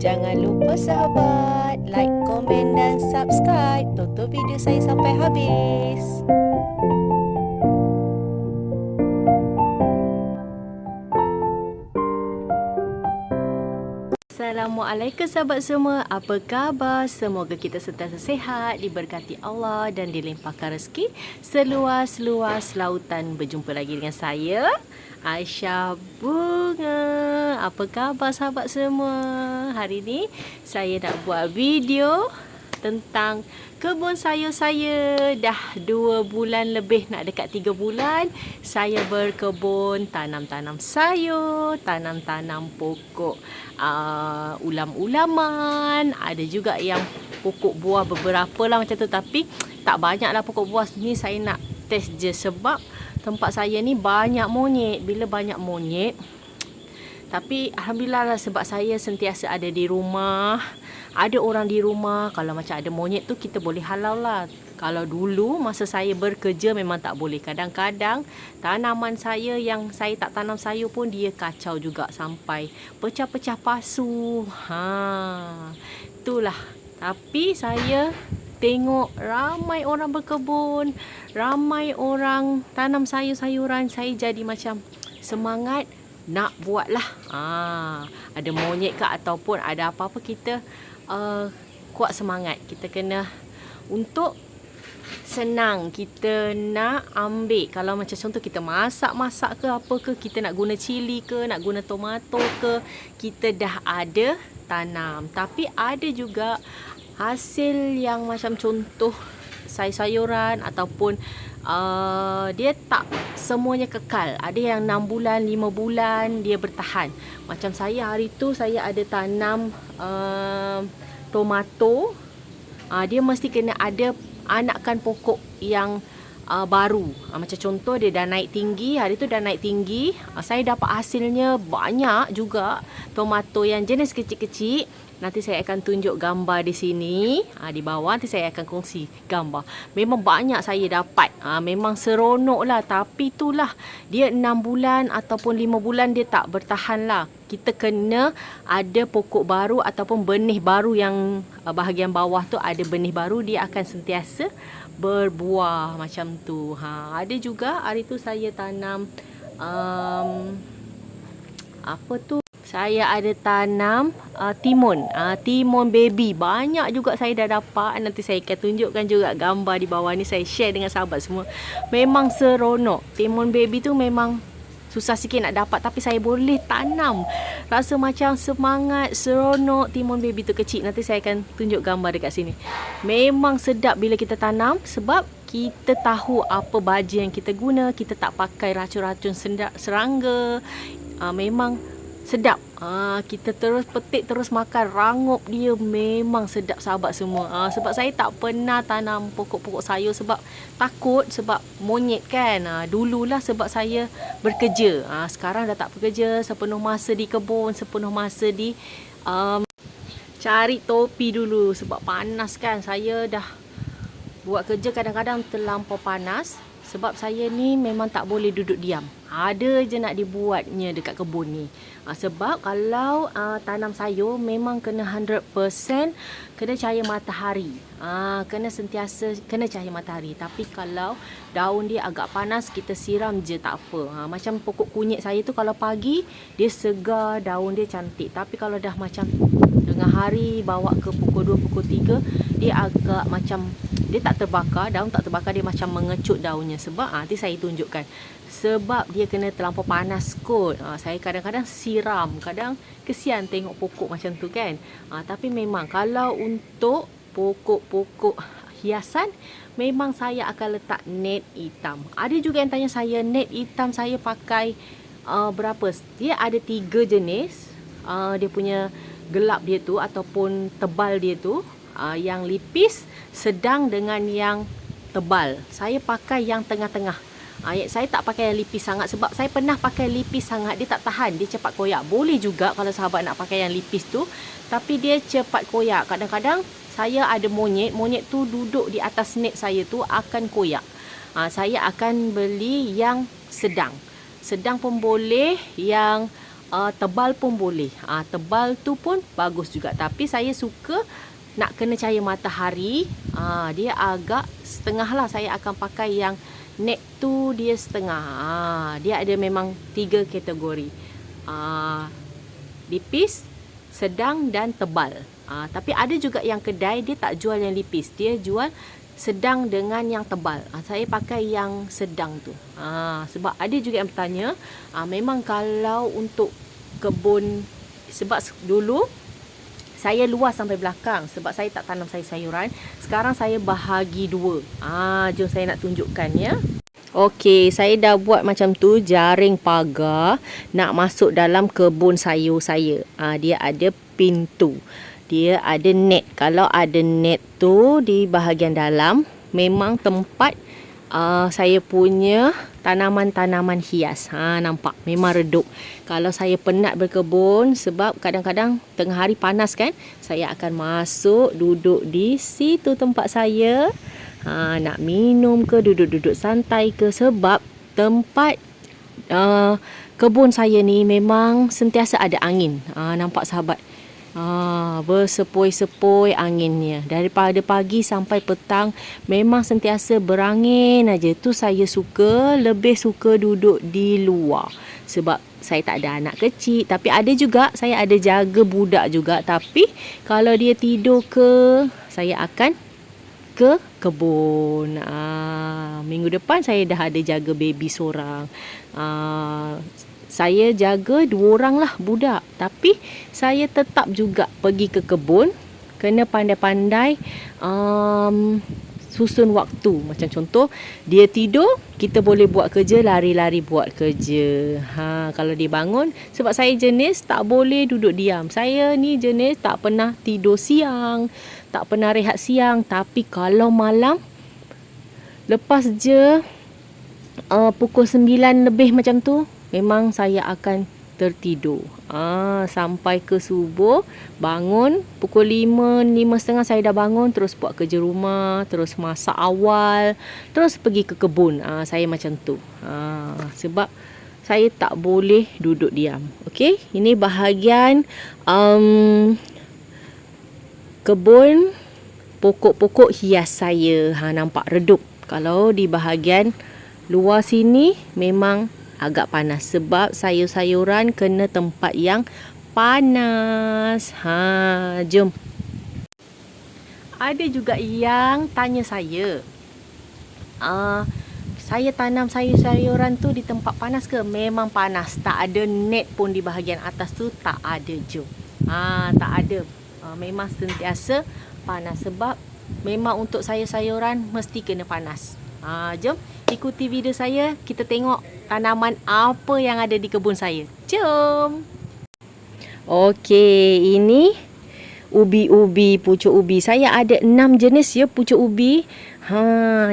Jangan lupa sahabat, like, komen dan subscribe. Tonton video saya sampai habis. Assalamualaikum sahabat semua. Apa khabar? Semoga kita sentiasa sihat, diberkati Allah dan dilimpahkan rezeki seluas-luas lautan. Berjumpa lagi dengan saya, Aisyah Bunga. Apa khabar sahabat semua? Hari ni saya nak buat video tentang kebun sayur saya. Dah 2 bulan lebih, nak dekat 3 bulan saya berkebun, tanam-tanam sayur, tanam-tanam pokok ulam-ulaman. Ada juga yang pokok buah beberapa lah macam tu, tapi tak banyak lah pokok buah ni. Saya nak test je sebab tempat saya ni banyak monyet. Bila banyak monyet, tapi Alhamdulillah lah, sebab saya sentiasa ada di rumah, ada orang di rumah. Kalau macam ada monyet tu, kita boleh halau lah. Kalau dulu masa saya bekerja memang tak boleh. Kadang-kadang tanaman saya yang saya tak tanam sayur pun dia kacau juga, sampai pecah-pecah pasu. Itulah. Tapi saya tengok ramai orang berkebun, ramai orang tanam sayur-sayuran. Saya jadi macam semangat nak buat lah. Ada monyet ke ataupun ada apa-apa, kita kuat semangat. Kita kena, untuk senang kita nak ambil. Kalau macam contoh kita masak-masak ke apa ke, kita nak guna cili ke, nak guna tomato ke, kita dah ada tanam. Tapi ada juga hasil yang macam contoh sayur-sayuran ataupun dia tak semuanya kekal. Ada yang 6 bulan, 5 bulan dia bertahan. Macam saya hari tu, saya ada tanam tomato. Dia mesti kena ada anakan pokok yang baru. Macam contoh dia dah naik tinggi, hari tu dah naik tinggi. Saya dapat hasilnya banyak juga, tomato yang jenis kecil-kecil. Nanti saya akan tunjuk gambar di sini, di bawah nanti saya akan kongsi gambar. Memang banyak saya dapat, memang seronok lah. Tapi itulah, dia 6 bulan ataupun 5 bulan dia tak bertahan lah. Kita kena ada pokok baru ataupun benih baru, yang bahagian bawah tu ada benih baru, dia akan sentiasa berbuah macam tu. Ada juga hari tu saya tanam apa tu, saya ada tanam timun. Timun baby. Banyak juga saya dah dapat. Nanti saya akan tunjukkan juga gambar di bawah ni. Saya share dengan sahabat semua. Memang seronok. Timun baby tu memang susah sikit nak dapat, tapi saya boleh tanam. Rasa macam semangat, seronok. Timun baby tu kecil. Nanti saya akan tunjuk gambar dekat sini. Memang sedap bila kita tanam, sebab kita tahu apa baja yang kita guna. Kita tak pakai racun-racun serangga. Memang sedap. Kita terus petik, terus makan, rangup dia. Memang sedap sahabat semua. Sebab saya tak pernah tanam pokok-pokok sayur sebab takut, sebab monyet kan. Dululah sebab saya bekerja. Sekarang dah tak bekerja, sepenuh masa di kebun, sepenuh masa di cari topi dulu sebab panas kan. Saya dah buat kerja kadang-kadang terlampau panas. Sebab saya ni memang tak boleh duduk diam. Ada je nak dibuatnya dekat kebun ni. Sebab kalau tanam sayur memang kena 100% kena cahaya matahari. Kena sentiasa kena cahaya matahari. Tapi kalau daun dia agak panas, kita siram je tak apa. Macam pokok kunyit saya tu, kalau pagi dia segar, daun dia cantik. Tapi kalau dah macam tengah hari bawa ke pukul 2, pukul 3, dia agak macam, dia tak terbakar, daun tak terbakar, dia macam mengecut daunnya. Sebab nanti saya tunjukkan. Sebab dia kena terlampau panas kot. Saya kadang-kadang siram, kadang kesian tengok pokok macam tu kan. Tapi memang kalau untuk pokok-pokok hiasan, memang saya akan letak net hitam. Ada juga yang tanya saya, net hitam saya pakai berapa? Dia ada 3 jenis. Dia punya gelap dia tu ataupun tebal dia tu. Yang lipis, sedang dengan yang tebal. Saya pakai yang tengah-tengah. Saya tak pakai yang lipis sangat, sebab saya pernah pakai lipis sangat, dia tak tahan, dia cepat koyak. Boleh juga kalau sahabat nak pakai yang lipis tu, tapi dia cepat koyak. Kadang-kadang saya ada monyet tu duduk di atas net saya tu akan koyak. Saya akan beli yang sedang. Sedang pun boleh, yang tebal pun boleh. Tebal tu pun bagus juga. Tapi saya suka nak kena cahaya matahari. Dia agak setengah lah. Saya akan pakai yang net tu dia setengah. Dia ada memang 3 kategori. Lipis, sedang dan tebal. Tapi ada juga yang kedai dia tak jual yang lipis. Dia jual sedang dengan yang tebal. Saya pakai yang sedang tu. Sebab ada juga yang bertanya, memang kalau untuk kebun, sebab dulu saya luas sampai belakang sebab saya tak tanam sayur-sayuran. Sekarang saya bahagi 2. Jom saya nak tunjukkan ya. Okey, saya dah buat macam tu, jaring pagar nak masuk dalam kebun sayur saya. Dia ada pintu. Dia ada net. Kalau ada net tu di bahagian dalam, memang tempat saya punya tanaman-tanaman hias. Nampak? Memang redup. Kalau saya penat berkebun, sebab kadang-kadang tengah hari panas kan, saya akan masuk, duduk di situ tempat saya. Nak minum ke, duduk-duduk santai ke, sebab tempat kebun saya ni memang sentiasa ada angin. Nampak sahabat? Bersepoi-sepoi anginnya. Daripada pagi sampai petang memang sentiasa berangin aja. Tu saya suka, lebih suka duduk di luar. Sebab saya tak ada anak kecil. Tapi ada juga, saya ada jaga budak juga. Tapi kalau dia tidur ke, saya akan ke kebun. Minggu depan saya dah ada jaga baby seorang. Saya jaga 2 orang lah budak. Tapi saya tetap juga pergi ke kebun. Kena pandai-pandai susun waktu. Macam contoh, dia tidur, kita boleh buat kerja, lari-lari buat kerja. Kalau dia bangun, sebab saya jenis tak boleh duduk diam. Saya ni jenis tak pernah tidur siang, tak pernah rehat siang. Tapi kalau malam, lepas je pukul 9 lebih macam tu, memang saya akan tertidur. Sampai ke subuh, bangun pukul 5, 5.30 saya dah bangun, terus buat kerja rumah, terus masak awal, terus pergi ke kebun. Saya macam tu. Sebab saya tak boleh duduk diam. Okey, ini bahagian kebun pokok-pokok hias saya. Nampak redup. Kalau di bahagian luar sini memang agak panas sebab sayur-sayuran kena tempat yang panas. Jom. Ada juga yang tanya saya, saya tanam sayur-sayuran tu di tempat panas ke? Memang panas. Tak ada net pun di bahagian atas tu, tak ada. Jom. Tak ada. Memang sentiasa panas sebab memang untuk sayur-sayuran mesti kena panas. Jom ikuti video saya, kita tengok tanaman apa yang ada di kebun saya. Jom. Okey, ini ubi-ubi, pucuk ubi. Saya ada 6 jenis ya pucuk ubi.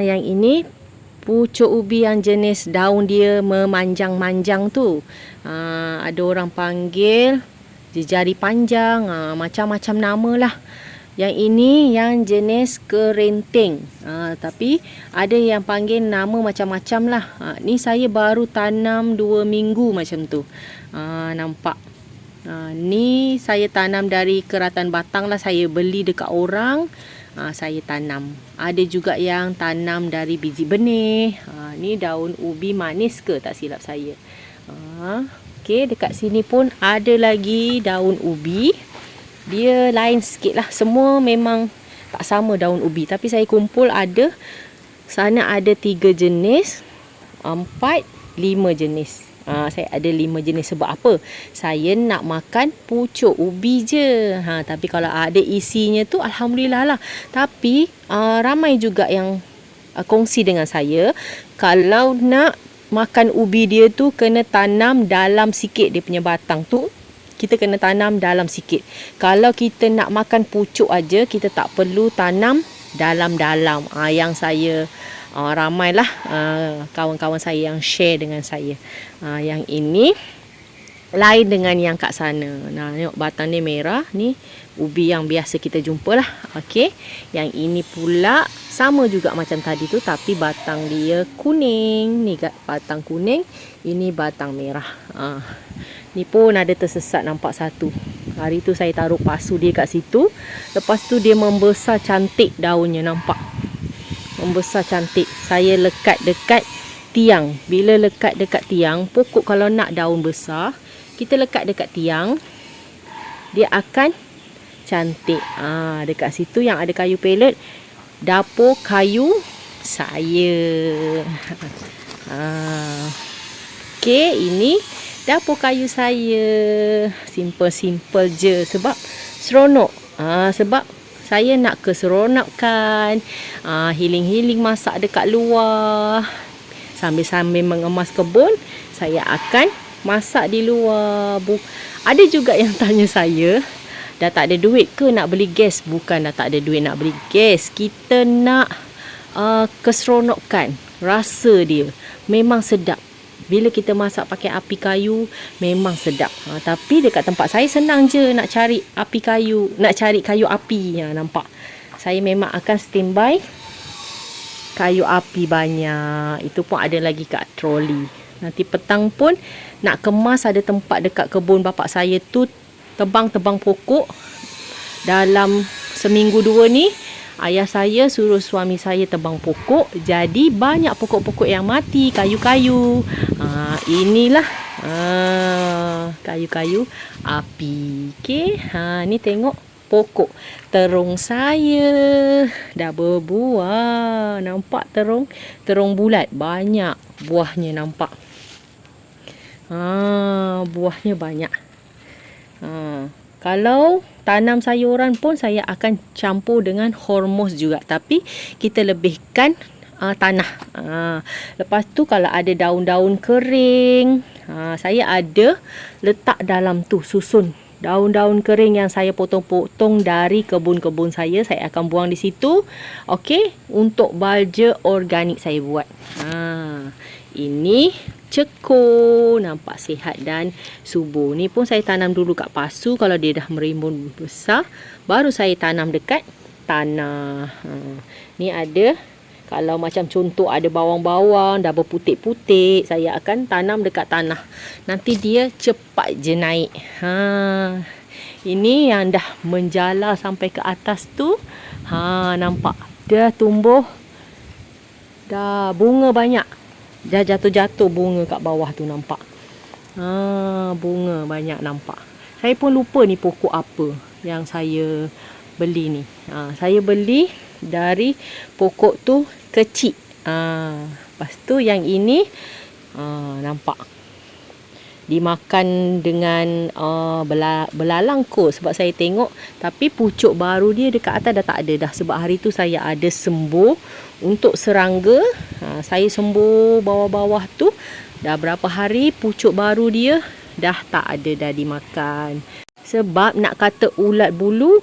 Yang ini pucuk ubi yang jenis daun dia memanjang-manjang tu. Ada orang panggil jari panjang, macam-macam nama lah. Yang ini yang jenis kerenting. Tapi ada yang panggil nama macam-macam lah. Ni saya baru tanam 2 minggu macam tu. Nampak. Ni saya tanam dari Keratan Batang lah. Saya beli dekat orang. Saya tanam. Ada juga yang tanam dari biji benih. Ni daun ubi manis ke tak silap saya. Okey, dekat sini pun ada lagi daun ubi. Dia lain sikit lah. Semua memang tak sama daun ubi. Tapi saya kumpul ada. Sana ada 3 jenis. 4, 5 jenis. Saya ada 5 jenis. Sebab apa? Saya nak makan pucuk ubi je. Tapi kalau ada isinya tu, alhamdulillah lah. Tapi ramai juga yang kongsi dengan saya. Kalau nak makan ubi dia tu, kena tanam dalam sikit dia punya batang tu. Kita kena tanam dalam sikit. Kalau kita nak makan pucuk aja, kita tak perlu tanam dalam-dalam. Yang saya ramailah kawan-kawan saya yang share dengan saya. Yang ini lain dengan yang kat sana. Nah, tengok batang dia merah. Ni ubi yang biasa kita jumpa lah. Okey. Yang ini pula sama juga macam tadi tu, tapi batang dia kuning. Ni batang kuning, ini batang merah. Ni pun ada tersesat nampak satu. Hari tu saya taruh pasu dia kat situ. Lepas tu dia membesar cantik daunnya, nampak. Membesar cantik. Saya lekat dekat tiang. Bila lekat dekat tiang, pokok kalau nak daun besar, kita lekat dekat tiang, dia akan cantik. Dekat situ yang ada kayu pelet, dapur kayu saya. Okey, ini dapur kayu saya. Simple-simple je sebab seronok. Sebab saya nak keseronokan, healing-healing masak dekat luar. Sambil-sambil mengemas kebun, saya akan masak di luar. Ada juga yang tanya saya, dah tak ada duit ke nak beli gas? Bukan dah tak ada duit nak beli gas. Kita nak keseronokan. Rasa dia memang sedap. Bila kita masak pakai api kayu, memang sedap. Tapi dekat tempat saya senang je nak cari api kayu, nak cari kayu api. Nampak? Saya memang akan standby kayu api banyak. Itu pun ada lagi kat troli. Nanti petang pun nak kemas, ada tempat dekat kebun bapak saya tu tebang-tebang pokok. Dalam seminggu 2 ni, ayah saya suruh suami saya tebang pokok. Jadi banyak pokok-pokok yang mati, kayu-kayu. Inilah kayu-kayu api. Okey, ni tengok pokok terung saya dah berbuah. Nampak terung bulat, banyak buahnya, nampak. Buahnya banyak. Kalau tanam sayuran pun saya akan campur dengan hormos juga, tapi kita lebihkan tanah. Lepas tu kalau ada daun-daun kering, saya ada letak dalam tu, susun daun-daun kering yang saya potong-potong dari kebun-kebun saya akan buang di situ. Okey, untuk baja organik saya buat. Ini cekul, nampak sihat dan subur. Ni pun saya tanam dulu kat pasu. Kalau dia dah merimbun besar, baru saya tanam dekat tanah. Ni ada, kalau macam contoh ada bawang-bawang dah berputik-putik, saya akan tanam dekat tanah. Nanti dia cepat je naik. Ini yang dah menjala sampai ke atas tu. Nampak? Dia tumbuh. Dah bunga banyak. Dah jatuh-jatuh bunga kat bawah tu, nampak. Bunga banyak, nampak. Saya pun lupa ni pokok apa yang saya beli ni. Saya beli dari pokok tu kecil. Lepas tu yang ini, nampak. Dimakan dengan belalang kot, sebab saya tengok. Tapi pucuk baru dia dekat atas dah tak ada dah. Sebab hari tu saya ada sembuh untuk serangga. Saya sembuh bawah-bawah tu. Dah berapa hari pucuk baru dia dah tak ada dah dimakan. Sebab nak kata ulat bulu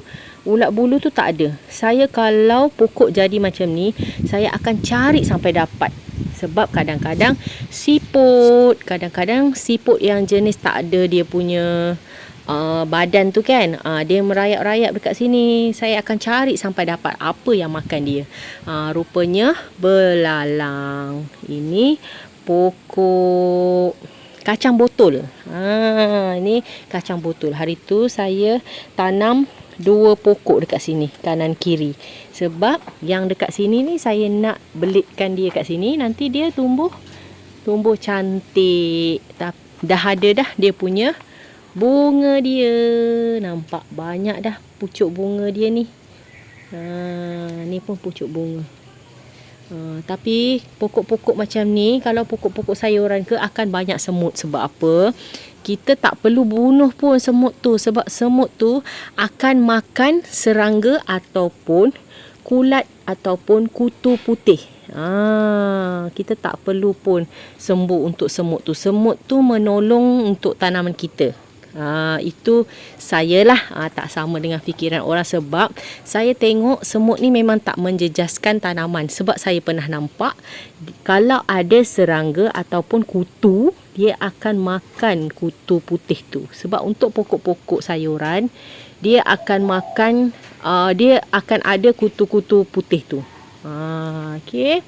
tu tak ada. Saya kalau pokok jadi macam ni, saya akan cari sampai dapat. Sebab kadang-kadang siput yang jenis tak ada dia punya badan tu kan, dia merayap-rayap dekat sini. Saya akan cari sampai dapat apa yang makan dia. Rupanya belalang. Ini pokok kacang botol. Ini kacang botol. Hari tu saya tanam 2 pokok dekat sini, kanan kiri. Sebab yang dekat sini ni saya nak belitkan dia kat sini, nanti dia tumbuh cantik. Dah ada dah dia punya bunga dia. Nampak banyak dah pucuk bunga dia ni. Ni pun pucuk bunga. Tapi pokok-pokok macam ni, kalau pokok-pokok sayuran ke, akan banyak semut. Sebab apa? Kita tak perlu bunuh pun semut tu. Sebab semut tu akan makan serangga ataupun kulat ataupun kutu putih. Kita tak perlu pun sembuh untuk semut tu. Semut tu menolong untuk tanaman kita. Itu saya lah, tak sama dengan fikiran orang, sebab saya tengok semut ni memang tak menjejaskan tanaman. Sebab saya pernah nampak kalau ada serangga ataupun kutu, dia akan makan kutu putih tu. Sebab untuk pokok-pokok sayuran, dia akan makan, dia akan ada kutu-kutu putih tu. Okey.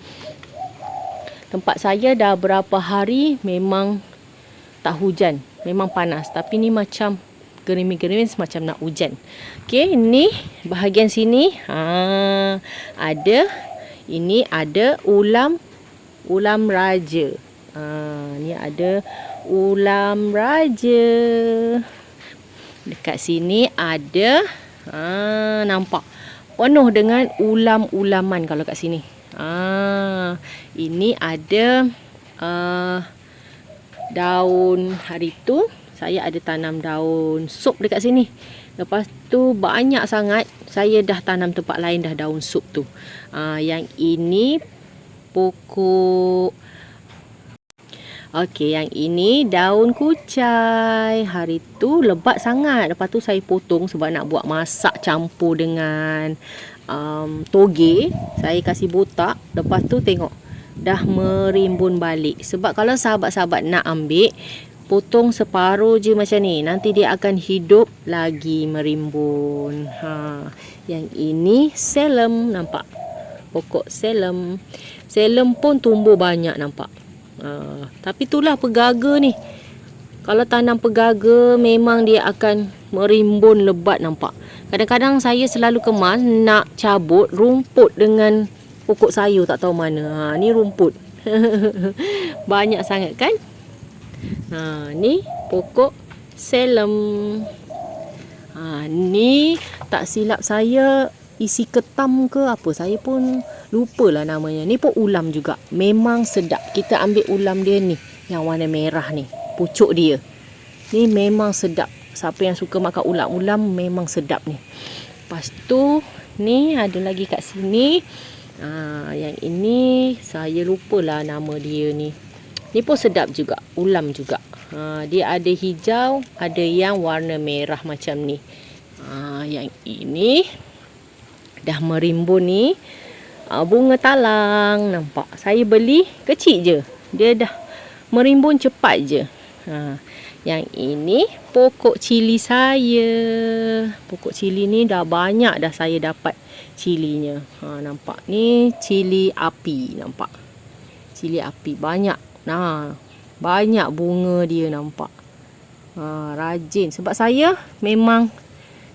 Tempat saya dah berapa hari memang tak hujan. Memang panas. Tapi ni macam gerimis-gerimis macam nak hujan. Okey, ni bahagian sini ada, ini ada ulam raja. Ni ada ulam raja. Dekat sini ada, nampak penuh dengan ulam-ulaman kalau kat sini. Ini ada daun, hari tu saya ada tanam daun sup dekat sini. Lepas tu banyak sangat saya dah tanam tempat lain dah daun sup tu. Yang ini pokok, okey, yang ini daun kucai. Hari tu lebat sangat. Lepas tu saya potong sebab nak buat masak campur dengan toge. Saya kasih botak. Lepas tu tengok dah merimbun balik. Sebab kalau sahabat-sahabat nak ambil, potong separuh je macam ni, nanti dia akan hidup lagi merimbun. Yang ini selem, nampak pokok selem. Selem pun tumbuh banyak, nampak. Tapi itulah pegaga ni. Kalau tanam pegaga memang dia akan merimbun lebat, nampak. Kadang-kadang saya selalu kemas nak cabut rumput dengan pokok sayur, tak tahu mana. Ni rumput. Banyak sangat kan? Ni pokok selem. Ni tak silap saya isi ketam ke apa, saya pun lupalah namanya. Ni pun ulam juga. Memang sedap. Kita ambil ulam dia ni, yang warna merah ni, pucuk dia. Ni memang sedap. Siapa yang suka makan ulam-ulam memang sedap ni. Lepas tu ni ada lagi kat sini. Yang ini saya lupalah nama dia ni. Ni pun sedap juga, ulam juga. Dia ada hijau, ada yang warna merah macam ni. Yang ini dah merimbun ni, bunga talang, nampak. Saya beli kecil je, dia dah merimbun cepat je. Yang ini pokok cili saya. Pokok cili ni dah banyak dah saya dapat cilinya. Nampak ni cili api, nampak. Cili api banyak. Banyak bunga dia, nampak. Rajin. Sebab saya memang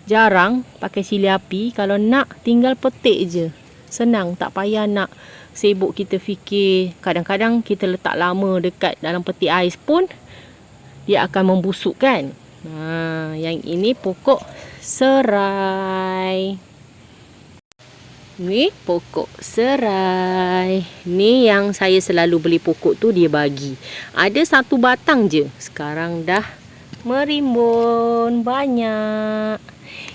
jarang pakai cili api. Kalau nak, tinggal petik je. Senang, tak payah nak sibuk kita fikir. Kadang-kadang kita letak lama dekat dalam peti ais pun dia akan membusuk kan. Yang ini pokok serai. Ni pokok serai. Ni yang saya selalu beli pokok tu, dia bagi. Ada satu batang je. Sekarang dah merimbun banyak.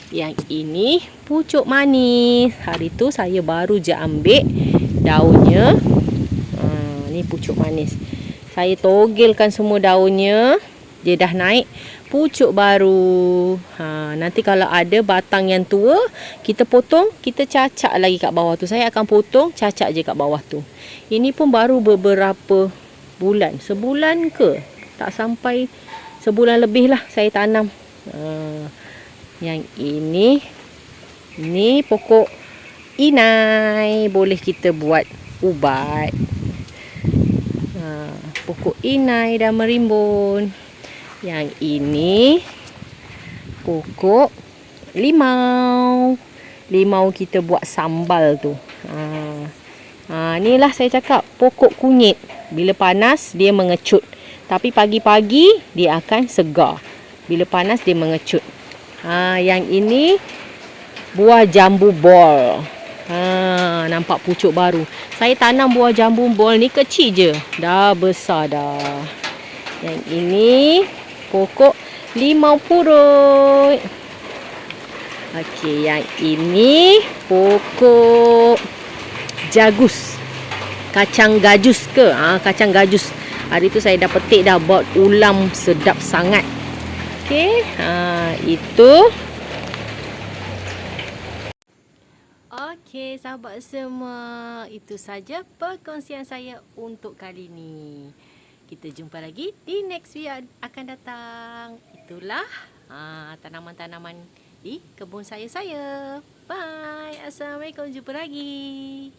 Yang ini pucuk manis. Hari tu saya baru je ambil daunnya. Ni pucuk manis. Saya togelkan semua daunnya. Dia dah naik pucuk baru. Nanti kalau ada batang yang tua, kita potong, kita cacak lagi kat bawah tu. Saya akan potong, cacak je kat bawah tu. Ini pun baru beberapa bulan. Sebulan ke? Tak sampai sebulan lebih lah saya tanam. Yang ini pokok inai. Boleh kita buat ubat. Pokok inai dah merimbun. Yang ini pokok limau. Limau kita buat sambal tu. Inilah saya cakap, pokok kunyit. Bila panas dia mengecut. Tapi pagi-pagi dia akan segar. Bila panas dia mengecut. Yang ini buah jambu bol. Nampak pucuk baru. Saya tanam buah jambu bol ni kecil je. Dah besar dah. Yang ini pokok limau purut. Okey, yang ini pokok jagus. Kacang gajus ke? Kacang gajus. Hari tu saya dah petik dah, buat ulam sedap sangat. Okey, itu. Okey, sahabat semua, itu saja perkongsian saya untuk kali ini. Kita jumpa lagi di next video akan datang. Itulah tanaman-tanaman di kebun saya. Bye. Assalamualaikum. Jumpa lagi.